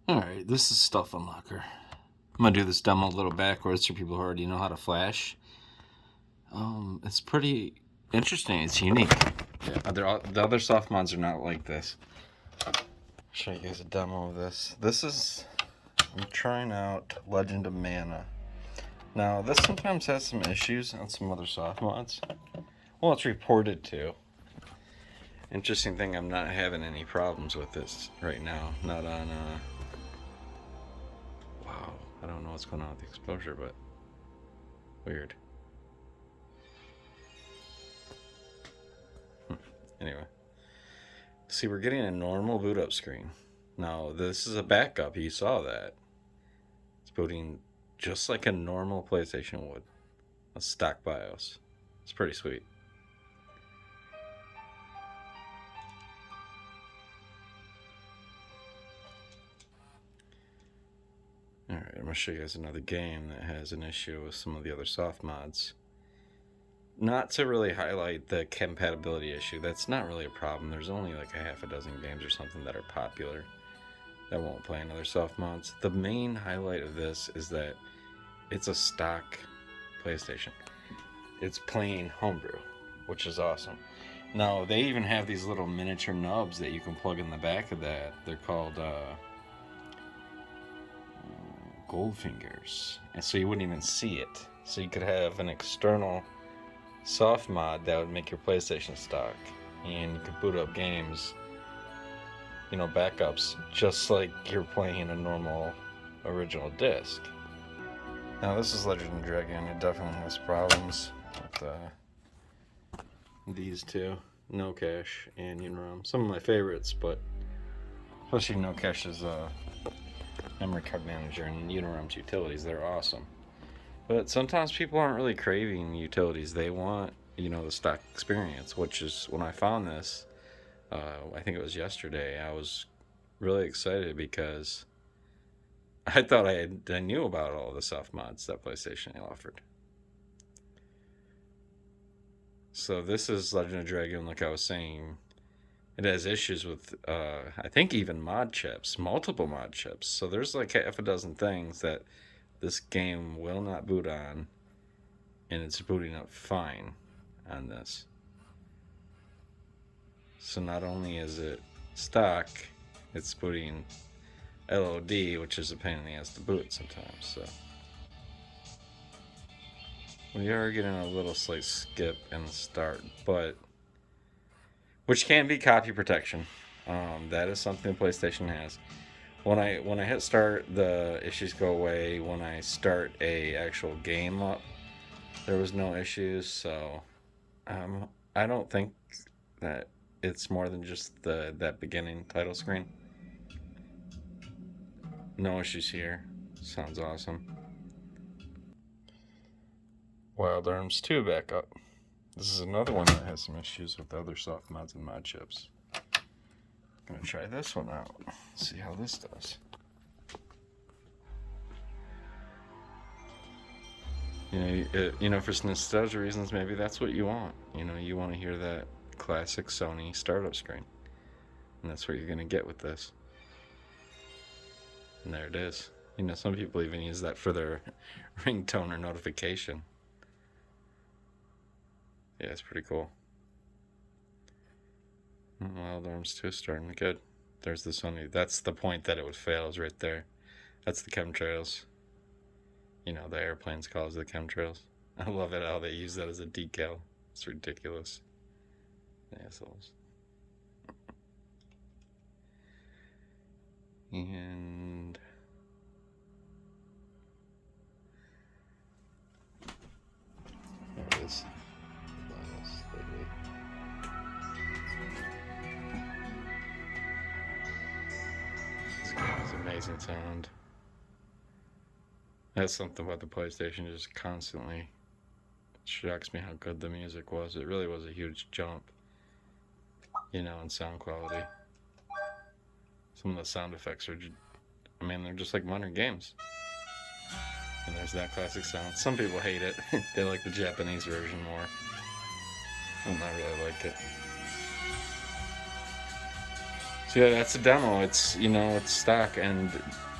Alright, this is STUFFUnlocker. I'm gonna do this demo a little backwards for people who already know how to flash. It's pretty interesting. It's unique. Yeah, the other soft mods are not like this. I'll show you guys a demo of this. I'm trying out Legend of Mana. Now, this sometimes has some issues on some other soft mods. Well, it's reported to. Interesting thing, I'm not having any problems with this right now. Not on, wow, I don't know what's going on with the exposure, but weird. Anyway, see, we're getting a normal boot up screen. Now, this is a backup, you saw that. It's booting just like a normal PlayStation would. A stock BIOS. It's pretty sweet. Alright, I'm going to show you guys another game that has an issue with some of the other soft mods. Not to really highlight the compatibility issue, that's not really a problem. There's only like a half a dozen games or something that are popular that won't play in other soft mods. The main highlight of this is that it's a stock PlayStation. It's playing homebrew, which is awesome. Now, they even have these little miniature nubs that you can plug in the back of that. They're called gold fingers, and so you wouldn't even see it. So you could have an external soft mod that would make your PlayStation stock, and you could boot up games, you know, backups, just like you're playing a normal original disc. Now, this is Legend of Dragon. It definitely has problems with these two, No Cache and UniROM. Some of my favorites, but especially No Cache's memory card manager and UniROM's utilities. They're awesome. But sometimes people aren't really craving utilities. They want, you know, the stock experience, which is when I found this, I think it was yesterday, I was really excited because I thought I knew about all the soft mods that PlayStation offered. So this is Legend of Dragon, like I was saying. It has issues with, I think, even mod chips, multiple mod chips. So there's like half a dozen things that this game will not boot on, and it's booting up fine on this. So not only is it stock, it's booting LOD, which is a pain in the ass to boot sometimes. So we are getting a little slight skip in the start, but which can be copy protection. That is something PlayStation has. When I hit start, the issues go away. When I start a actual game up, there was no issues. So I don't think that it's more than just that beginning title screen. No issues here. Sounds awesome. Wild Arms 2 backup. This is another one that has some issues with other soft mods and mod chips. I'm gonna try this one out. See how this does. You know, for nostalgia reasons, maybe that's what you want. You know, you want to hear that classic Sony startup screen, and that's what you're gonna get with this. And there it is. You know, some people even use that for their ringtone or notification. Yeah, it's pretty cool. Wild Arms 2 starting good. There's the Sony. That's the point that it would fail, is right there. That's the chemtrails. You know, the airplanes cause the chemtrails. I love it how they use that as a decal. It's ridiculous. Assholes. And there it is. This game has amazing sound. That's something about the PlayStation, just constantly shocks me how good the music was. It really was a huge jump, you know, in sound quality. Some of the sound effects are, I mean, they're just like modern games. And there's that classic sound. Some people hate it. They like the Japanese version more. I really like it. So yeah, that's a demo. It's, you know, it's stock, and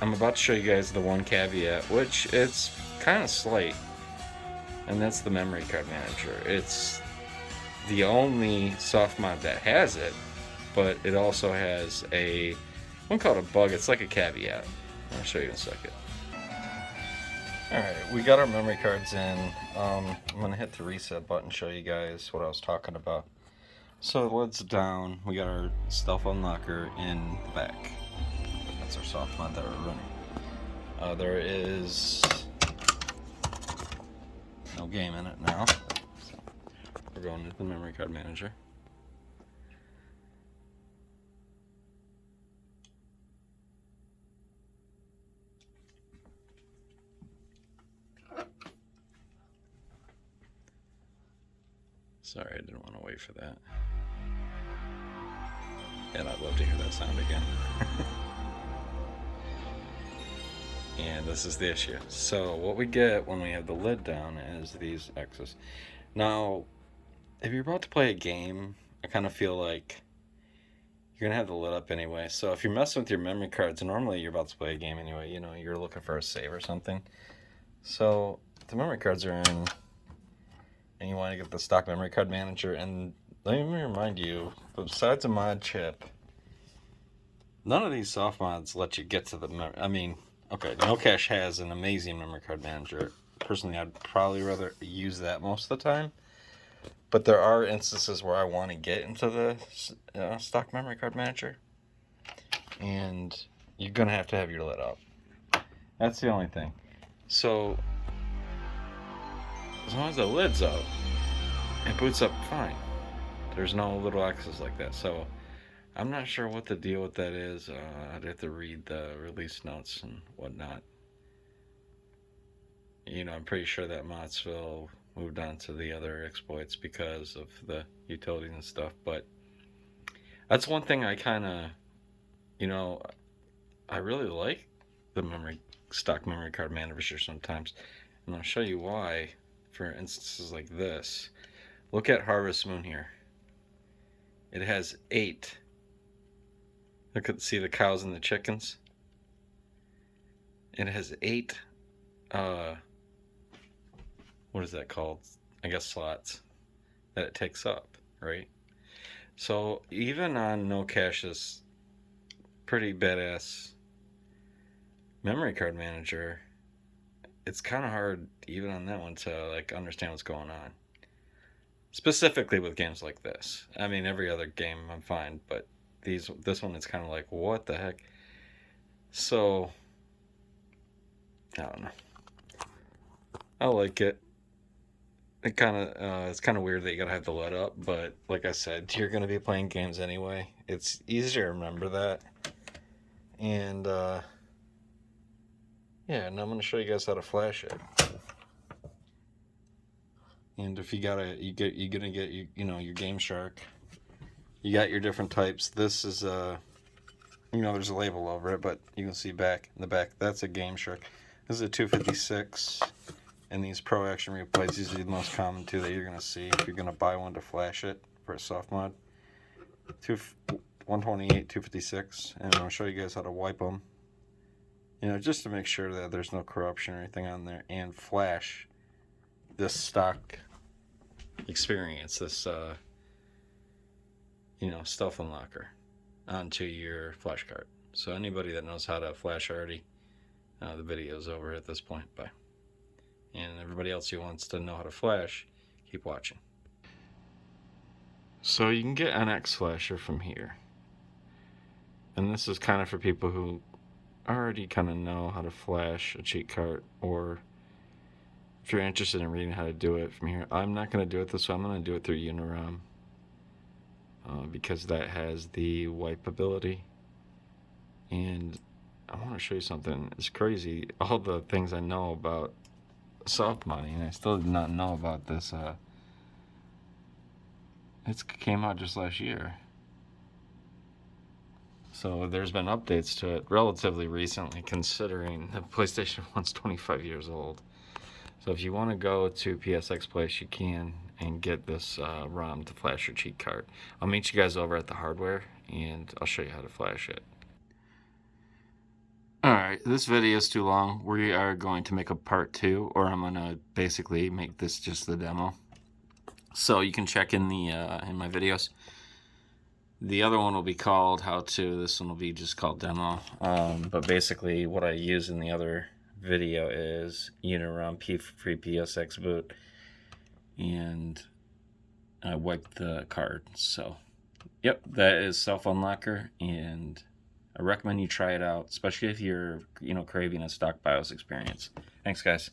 I'm about to show you guys the one caveat, which it's kind of slight, and that's the memory card manager. It's the only Softmod that has it, but it also has a, I wouldn't call it a bug, it's like a caveat. I'll show you in a second. Alright, we got our memory cards in. I'm going to hit the reset button, show you guys what I was talking about. So the lid's down, we got our STUFFUnlocker in the back. That's our Softmod that we're running. There is no game in it now. So we're going into the memory card manager. Sorry, I didn't want to wait for that. And I'd love to hear that sound again. And this is the issue. So what we get when we have the lid down is these X's. Now, if you're about to play a game, I kind of feel like you're going to have the lid up anyway. So if you're messing with your memory cards, normally you're about to play a game anyway. You know, you're looking for a save or something. So the memory cards are in, and you want to get the stock memory card manager. And let me remind you, besides a mod chip, none of these soft mods let you get to the I mean, okay, NoCache has an amazing memory card manager. Personally, I'd probably rather use that most of the time. But there are instances where I want to get into the stock memory card manager, and you're gonna have to have your lid up. That's the only thing. So as long as the lid's up, it boots up fine. There's no little X's like that. So I'm not sure what the deal with that is. I'd have to read the release notes and whatnot. You know, I'm pretty sure that Modsville moved on to the other exploits because of the utilities and stuff. But that's one thing I kind of, you know, I really like the stock memory card manager sometimes. And I'll show you why. For instances like this, look at Harvest Moon here. It has 8. Look at, see the cows and the chickens? It has 8, what is that called? I guess slots that it takes up, right? So even on NoCache's pretty badass memory card manager, it's kind of hard even on that one to like understand what's going on. Specifically with games like this. I mean, every other game I'm fine, but this one is kind of like, what the heck? So I don't know. I like it. It kind of it's kind of weird that you gotta have the lid up, but like I said, you're gonna be playing games anyway. It's easier to remember that. And yeah, and I'm gonna show you guys how to flash it. And if you're gonna get you know, your Game Shark. You got your different types. This is you know, there's a label over it, but you can see back in the back, that's a Game Shark. This is a 256, and these Pro Action Replays, these are the most common two that you're gonna see if you're gonna buy one to flash it for a soft mod. 128, 256, and I'm gonna show you guys how to wipe them. You know, just to make sure that there's no corruption or anything on there, and flash this stock experience, this you know, STUFFUnlocker onto your flash card. So anybody that knows how to flash already, the video's over at this point. Bye. And everybody else who wants to know how to flash, keep watching. So you can get NXFlasher from here. And this is kind of for people who already kind of know how to flash a cheat cart, or if you're interested in reading how to do it from here. I'm not going to do it this way. I'm going to do it through UniROM. Because that has the wipe ability. And I want to show you something. It's crazy, all the things I know about soft modding, and I still did not know about this. It came out just last year. So there's been updates to it relatively recently, considering the PlayStation 1's 25 years old. So if you want to go to PSX Place, you can, and get this ROM to flash your cheat cart. I'll meet you guys over at the hardware, and I'll show you how to flash it. Alright, this video is too long. We are going to make a part 2, or I'm going to basically make this just the demo. So you can check in the in my videos. The other one will be called how to, this one will be just called demo. But basically what I use in the other video is UniROM FreePSXBoot, and I wiped the card. So yep, that is STUFFUnlocker, and I recommend you try it out, especially if you're, craving a stock BIOS experience. Thanks, guys.